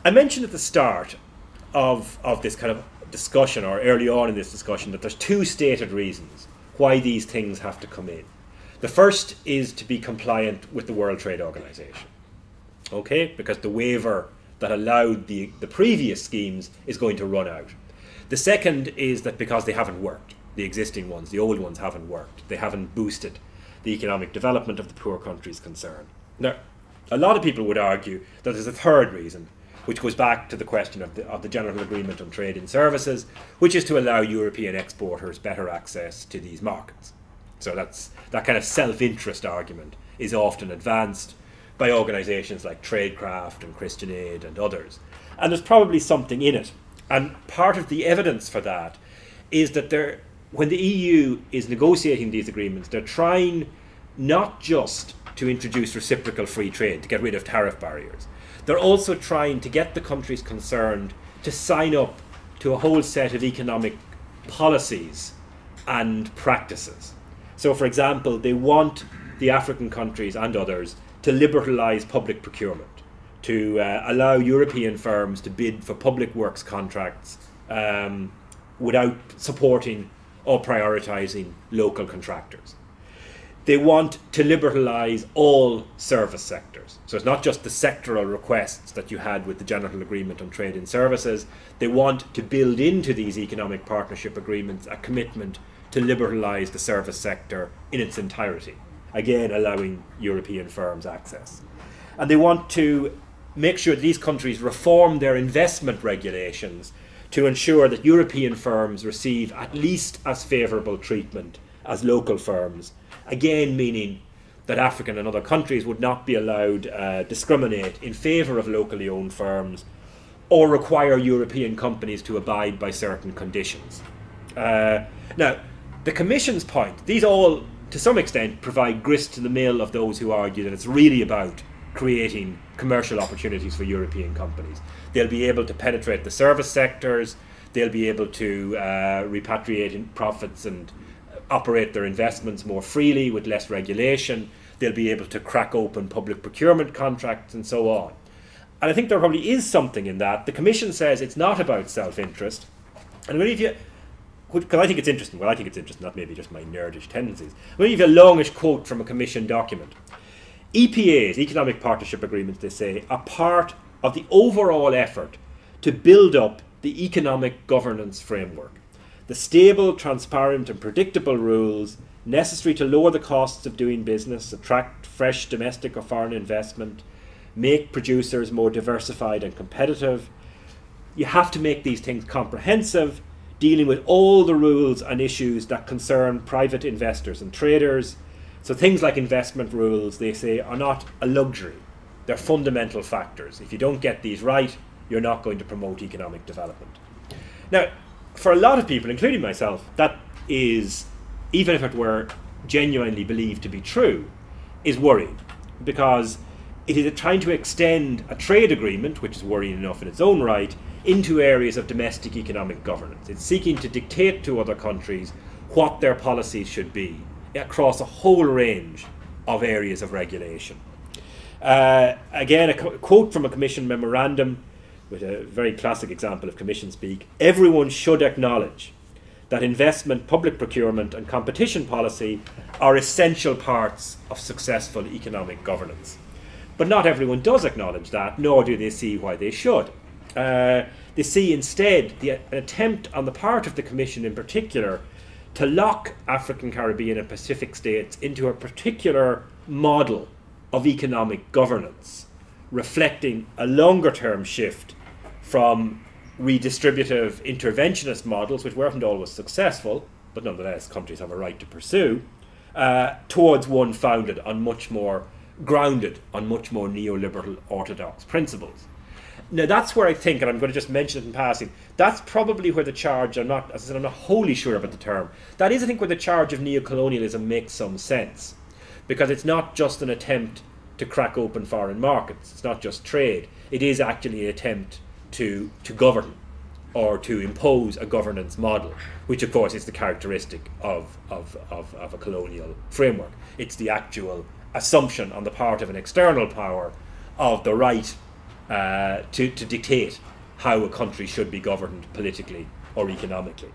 I mentioned at the start of this kind of discussion, or early on in this discussion, that there's two stated reasons why these things have to come in. The first is to be compliant with the World Trade Organization. Okay? Because the waiver that allowed the previous schemes is going to run out. The second is that because they haven't worked. The existing ones, the old ones, haven't worked. They haven't boosted the economic development of the poor countries concerned. Now, a lot of people would argue that there's a third reason, which goes back to the question of the General Agreement on Trade in Services, which is to allow European exporters better access to these markets. So that kind of self-interest argument is often advanced by organisations like Tradecraft and Christian Aid and others. And there's probably something in it. And part of the evidence for that is that when the EU is negotiating these agreements, they're trying not just to introduce reciprocal free trade, to get rid of tariff barriers. They're also trying to get the countries concerned to sign up to a whole set of economic policies and practices. So, for example, they want the African countries and others to liberalise public procurement, to allow European firms to bid for public works contracts without supporting or prioritising local contractors. They want to liberalise all service sectors. So it's not just the sectoral requests that you had with the General Agreement on Trade in Services. They want to build into these economic partnership agreements a commitment to liberalise the service sector in its entirety, again allowing European firms access. And they want to make sure that these countries reform their investment regulations to ensure that European firms receive at least as favourable treatment as local firms, again meaning that African and other countries would not be allowed discriminate in favour of locally owned firms or require European companies to abide by certain conditions. Now, the Commission's point, these all, to some extent, provide grist to the mill of those who argue that it's really about creating commercial opportunities for European companies. They'll be able to penetrate the service sectors, they'll be able to repatriate profits and operate their investments more freely with less regulation, they'll be able to crack open public procurement contracts and so on. And I think there probably is something in that. The Commission says it's not about self-interest. And I'm going to give you, because I think it's interesting, that may be just my nerdish tendencies. I'm going to give you a longish quote from a Commission document. EPAs, Economic Partnership Agreements, they say, are part of the overall effort to build up the economic governance framework. The stable, transparent and predictable rules necessary to lower the costs of doing business, attract fresh domestic or foreign investment, make producers more diversified and competitive. You have to make these things comprehensive, dealing with all the rules and issues that concern private investors and traders. So things like investment rules, they say, are not a luxury. They're fundamental factors. If you don't get these right, you're not going to promote economic development. Now, for a lot of people, including myself, that is, even if it were genuinely believed to be true, is worrying, because it is trying to extend a trade agreement, which is worrying enough in its own right, into areas of domestic economic governance. It's seeking to dictate to other countries what their policies should be across a whole range of areas of regulation. Again, a quote from a Commission memorandum with a very classic example of Commission speak: everyone should acknowledge that investment, public procurement and competition policy are essential parts of successful economic governance. But not everyone does acknowledge that, nor do they see why they should. They see instead an attempt on the part of the Commission in particular to lock African, Caribbean and Pacific states into a particular model of economic governance, reflecting a longer term shift from redistributive interventionist models, which weren't always successful, but nonetheless countries have a right to pursue, towards one founded on much more grounded on much more neoliberal orthodox principles. Now that's where I think, and I'm going to just mention it in passing, that's probably where the charge, as I said, I'm not wholly sure about the term, that is I think where the charge of neocolonialism makes some sense, because it's not just an attempt to crack open foreign markets, it's not just trade, it is actually an attempt to govern or to impose a governance model, which of course is the characteristic of a colonial framework. It's the actual assumption on the part of an external power of the right to dictate how a country should be governed politically or economically.